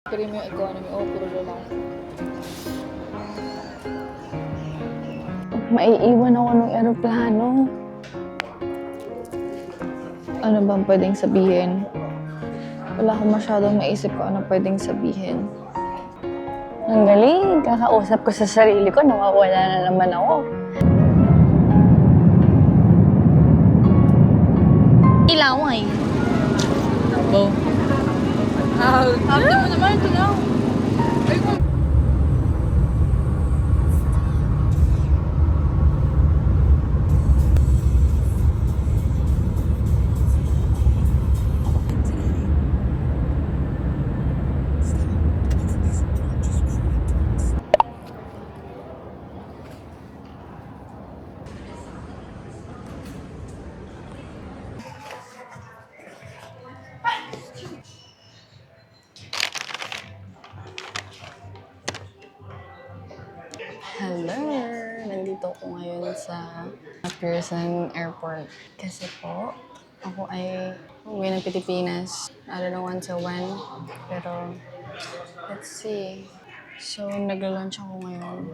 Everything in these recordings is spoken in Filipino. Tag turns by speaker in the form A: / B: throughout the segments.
A: Premium economy o puro lalaki. Maiiwan ako ng eroplano. Ano bang pwedeng sabihin? Wala akong masyadong maisip ko ano pwedeng sabihin. Ang galing! Kakausap ko sa sarili ko, nawawala na naman ako. Ilaway. Go. Sabi mo naman, ilaw. Hello! Nandito ako ngayon sa Pearson Airport. Kasi po, ako ay uwi ng Pilipinas. I don't know until when. Pero, let's see. So, nagla-lunch ako ngayon.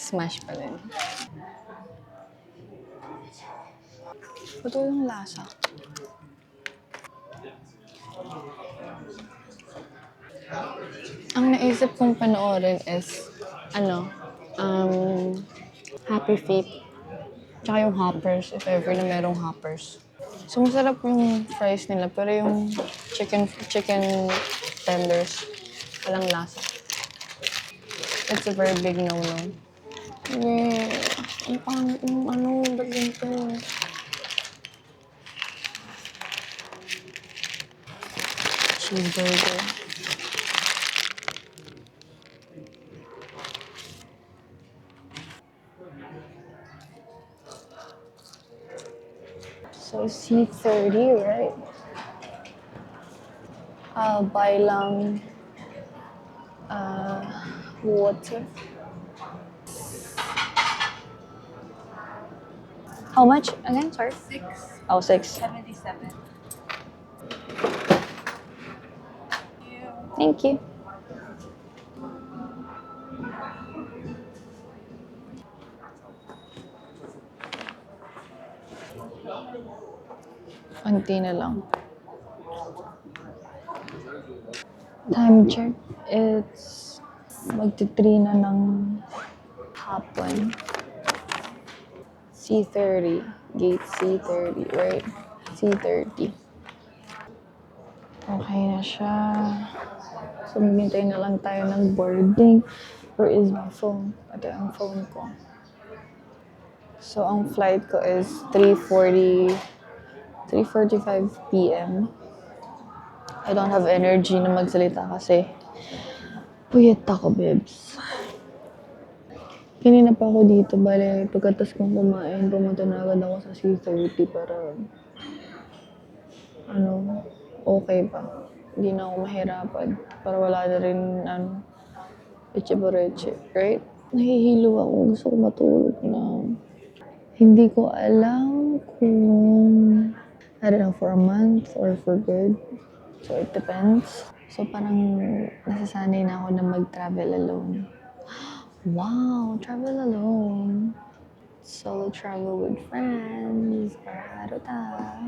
A: Smash pa rin. Ito yung lasa. Ang naisip kong panoorin is, Happy Feet. Tsaka yung Hoppers, if ever na merong Hoppers. So, masarap yung fries nila, pero yung chicken tenders, walang lasa. It's a very big no-no. Ang pangit yung ba't ganito? Cheeseburger. So, C30, right? I'll buy lang water. How much again? Sorry?
B: 6.
A: Oh, 6.
B: 77.
A: Thank you. Konti na lang. Time check. It's magti-3 na ng hapon. C30. Gate C30, right? C30. Okay na siya. So, maghintay na lang tayo ng boarding. Where is my phone? Ito ang phone ko. So, ang flight ko is 3:45 p.m. I don't have energy na magsalita kasi puyat ako, babes. Kanina pa ako dito, bale, pagkatas kong kumain, pumunta na agad ako sa C30 para, okay pa. Hindi na ako mahirapan. Para wala na rin, eche-boreche, right? Nahihilo ako, gusto ko matulog na. Hindi ko alam kung, I don't know, for a month or for good. So, it depends. So, parang nasasanay na ako na mag-travel alone. Wow, travel alone. Solo travel with friends. Parado ta.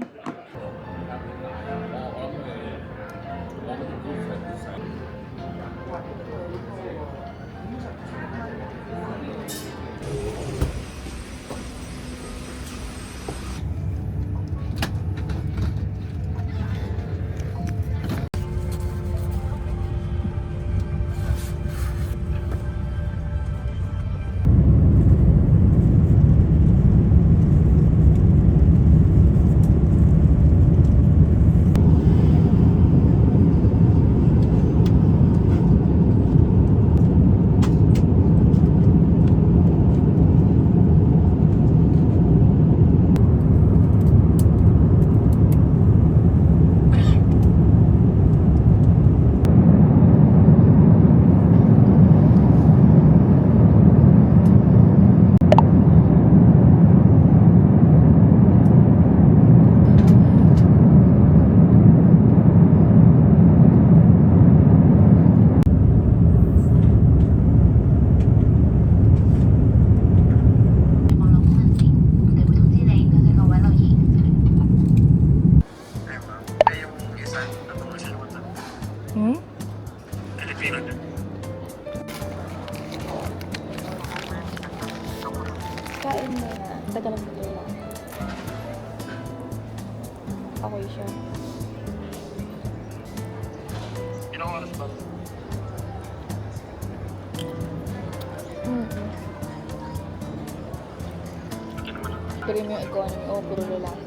A: Hmm?
B: Filipino din.
A: Kain mo na. Taga lang dito lang. Okay siya.
B: Ilang oras ba?
A: Premium economy o puro lalaki.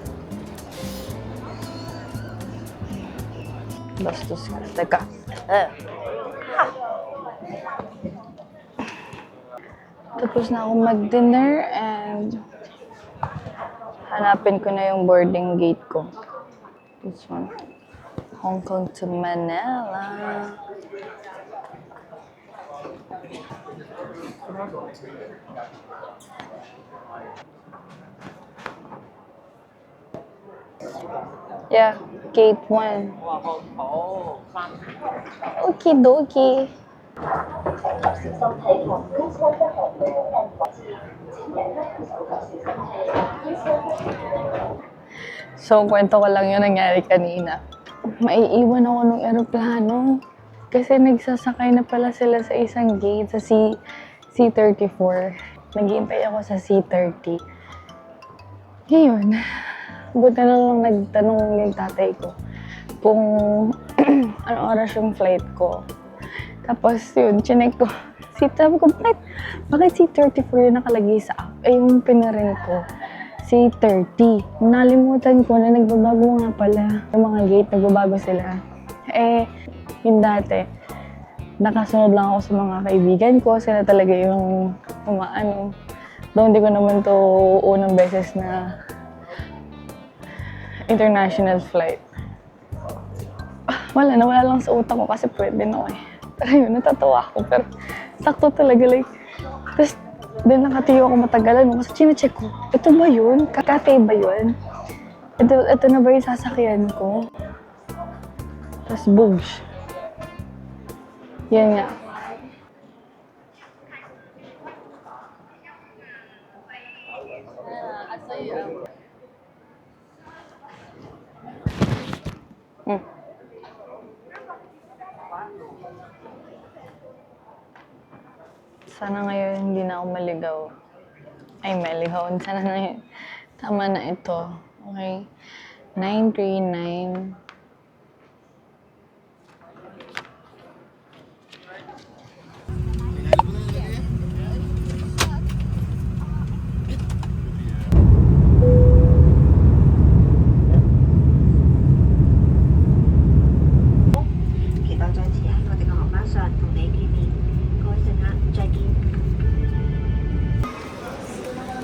A: Bastos ka. Teka. Tapos na ako mag-dinner and hanapin ko na yung boarding gate ko. This one. Hong Kong to Manila. Yeah, gate 1. Okie dokie. So, kwento ko lang yung nangyari kanina. Maiiwan ako ng eroplano. Kasi nagsasakay na pala sila sa isang gate, sa C34. Naghihintay ako sa C30. Ngayon, buti na lang nagtanong yung tatay ko kung anong oras yung flight ko. Tapos yun, chinek ko. Sabi ko, bakit C34 yung nakalagay sa app? Eh, yung pinarin ko, C30. Nalimutan ko na nagbabago nga pala. Yung mga gate, nagbabago sila. Eh, yung dati, nakasunod lang ako sa mga kaibigan ko. Sila talaga yung umaano. Though hindi ko naman to unang beses na international flight. Wala, nawala lang sa utak ko kasi pwede na eh. Pero yun, natatawa ako. Pero sakto talaga like, tapos din nakatiyo ako matagalan mo kasi chinecheck ko, ito ba yun? Kakate ba yun? Ito na ba yung sasakyan ko? Tapos boosh. Yan nga. Sana ngayon hindi na ako maligaw. Ay, maligaw. Sana na yun. Tama na ito. Okay. 939.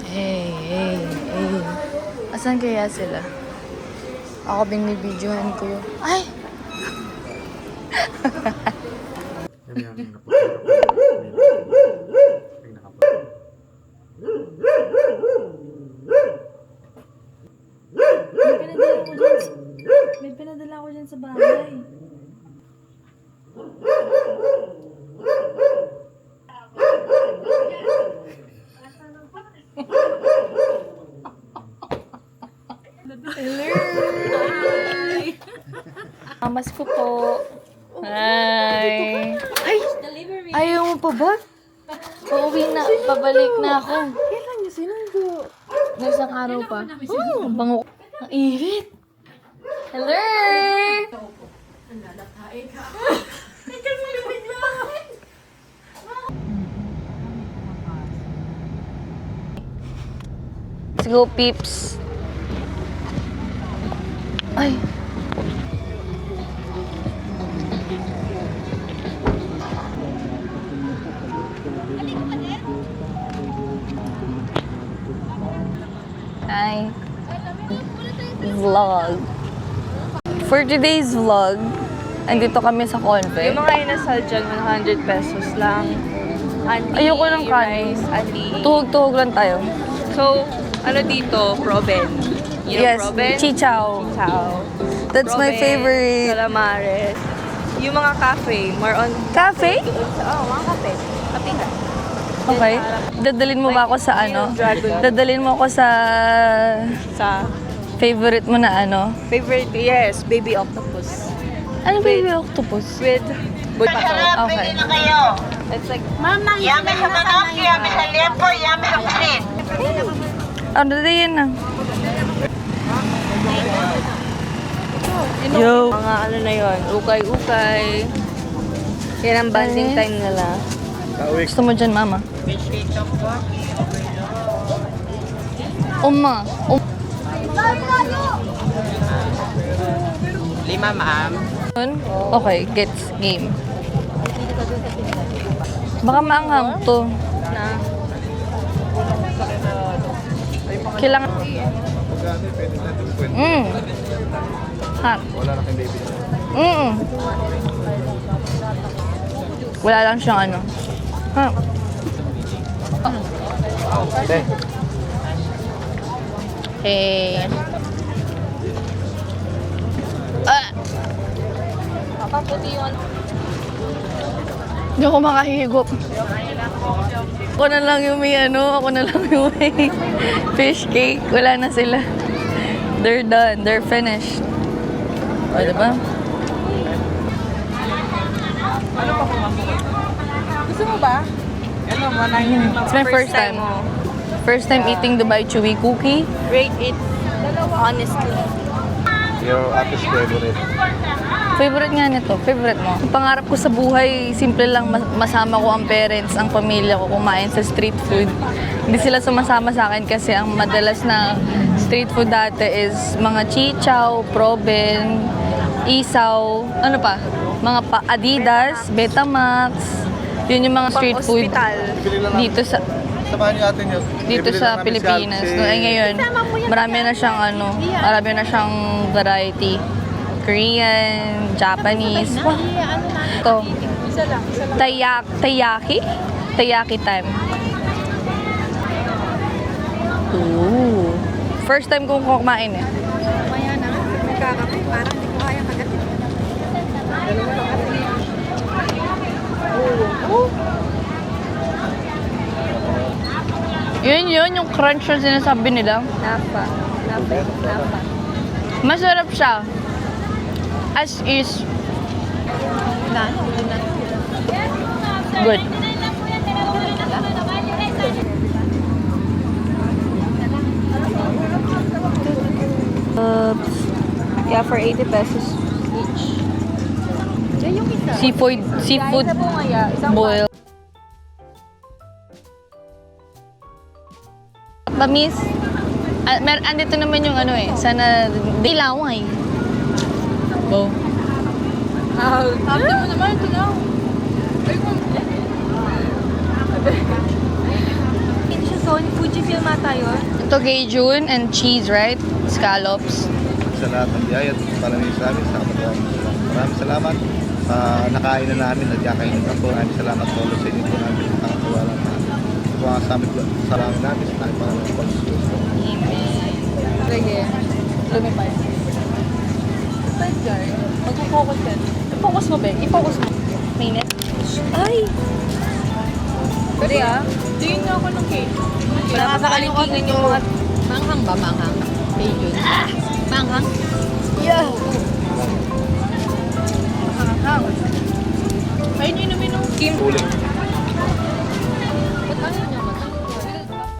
A: Hey. Asan kaya sila? Ako binibidyohan ko yun. Ay!
C: May pinadala ko dyan sa bahay.
A: Hello! Mamas ko po. Hi! Ay! Ayaw mo pa ba? Pauwi na. Pabalik na ako.
C: Kailan niyo sinundo?
A: May isang araw pa. Oh, bango. Ang init. Hello! Let's go, peeps. Ay. Hi. Vlog. For today's vlog, andito kami sa Conve.
C: Yung mga inasal dyan, 100 pesos lang. Anli,
A: Ayoko ng kanin.
C: rice, anli.
A: Tuhog-tuhog lang tayo.
C: So, ano dito? Proben. You know
A: Yes,
C: Proben?
A: chichaw.
C: Ciao.
A: That's my
C: Proben,
A: favorite.
C: Calamares. Yung mga cafe, more on...
A: Cafe?
C: Mga cafe. Kapihan.
A: Okay. Dadalin mo ba ako sa ano?
C: Dragon.
A: Dadalin mo ako sa
C: Sa
A: favorite mo na ano?
C: favorite, yes, baby octopus.
A: Ano ba yung octopus?
C: With
D: Masarap,
A: Okay.
D: pili na kayo.
C: It's like,
D: Yummy sa manok, yummy sa liempo, yummy sa pusit.
A: Ano din yan ah? Yo!
C: mga ano na yon, ukay-ukay. Yan ang bonding time nila.
A: Gusto mo dyan, mama? Uma.
E: Lima, ma'am.
A: Okay, gets game. Baka maanghang to.
C: Na,
A: Kailangan... Hot.
B: Wala na kayong baby.
A: Wala lang siyang ano. Ha? Okay.
C: papaputi yung ano.
A: Hindi ako makahigop. Ako na lang yung may ano, ako na lang yung may fish cake. Wala na sila. They're done. They're finished. O, diba?
C: Gusto mo ba? Ano,
A: It's my first time.
C: mo.
A: First time eating Dubai Chewy cookie.
C: Rate it, honestly.
B: Your artist favorite.
A: Favorite nga nito. Favorite mo. Ang pangarap ko sa buhay, simple lang masama ko ang parents, ang pamilya ko kumain sa street food. Hindi sila sumasama sa akin kasi ang madalas na street food dati is mga chichaw, proben, isaw, ano pa? Mga Adidas, Betamax. Yun yung mga street food
C: Pang-hospital.
A: dito sa
B: Samahan niyo atin yun.
A: dito
B: Bibili
A: sa
B: lang namin
A: Pilipinas.
B: si
A: No, ay ngayon, marami na siyang ano, marami na siyang variety. Korean, Japanese. Wow. Ito. Taiyaki? Taiyaki time. Ooh. First time kong kumain eh.
C: Maya na, nagkakapit. Parang hindi ko kaya kagatin.
A: Yun, yung crunch na sinasabi nila.
C: Napa.
A: Masarap siya. As is. Good.
C: Yeah, for 80 pesos each. Diyan yung isa.
A: Seafood
C: Isa po nga, isang
A: boil. Tamis. Andito naman yung ano eh. Sana dilaway. Go.
C: Sabi mo naman, ito na. Hindi siya Sony Fujifilm ata yun.
A: Ito Gaijun and cheese, right? Scallops.
B: sa lahat ng biyaya at palamig sa amin sa kapatawang maraming salamat. Nakain na namin at kakainin na po. Maraming salamat po sa inyo po namin. Nakakawala namin. Ito ang salamin namin sa tayo para ng pag-susunod.
A: Sige. Lumipad. Side guard. Mag-focus yan. I-focus mo, Be. I-focus mo. Minute. Ay!
C: Pwede ah. Tingin nga ako ng cake. Wala pa sa kalintingan yung mga... Manghang ba? Manghang? Ayun. Manghang?
A: Yeah!
C: Manghang. Ayun yun namin ng...
B: Uling.